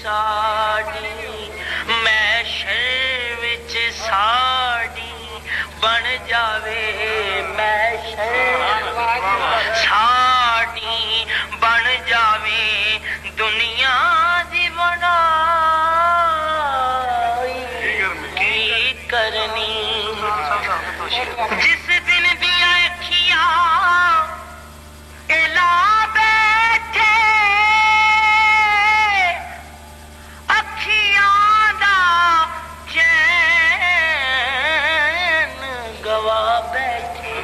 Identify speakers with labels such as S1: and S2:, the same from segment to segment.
S1: साड़ी महशर विच साड़ी बन जावे महशर साड़ी बन जावे दुनिया दी बनाई की करनी जिस दिन दिया अखियां एला बैठे अखियां दा चैन गवा बैठे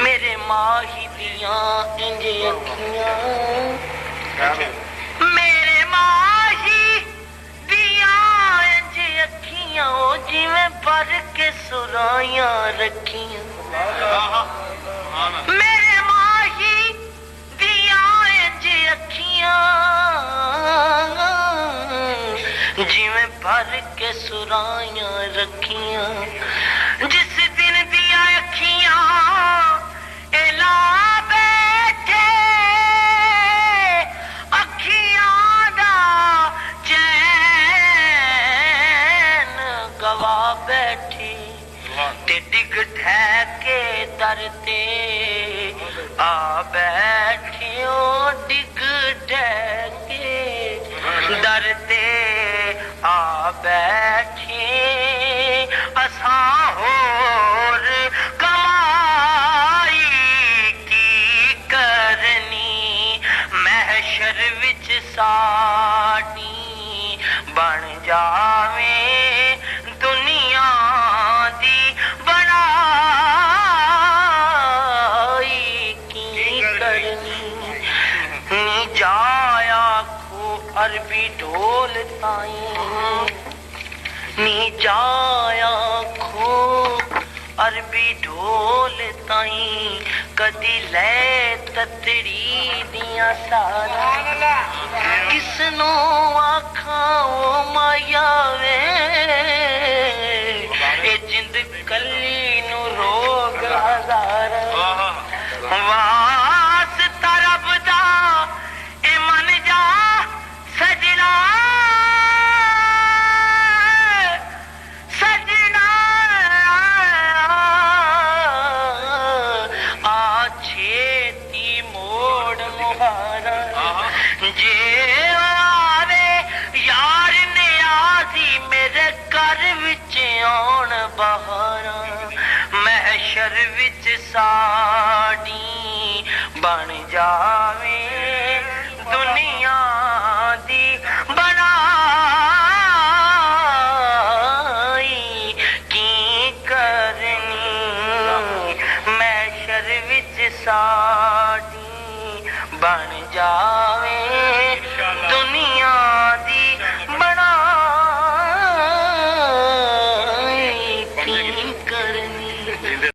S1: मेरे माही दियां इंज अखियां मेरे माही दियां इंज अखियां ओ जिवें भर के सुराइयां रखियां मेरे माही दियां इंज अखियां जिवें भर के सुराइयां रखियां जिस दिन दिया अखियां एला बैठे अखियां दा चैन गवा बैठे ते डिग ठहके दर ते आ बैठे ओ डिग ठहके दर ते आ बैठे असां होर कमाई की करनी महशर विच साड़ी बन जावे दुनिया दी बनाई की करनी नी जाया खो अरबी ढोल ताई नी जाया खो अरबी ढोल ताई कदी ले ततड़ी दियां सारा किसनो आखां ओ माया वे ए जिंद कली नू रोग हजार वास तरब दा ए मन जा सजना सजना आ छेती मोड़ मुहारा जे आवे यार ने आजी मेरे घर विच आउण बहारा महशर विच साड़ी बन जावे दुनिया दी बनाई की करनी महशर विच साड़ी बन जावे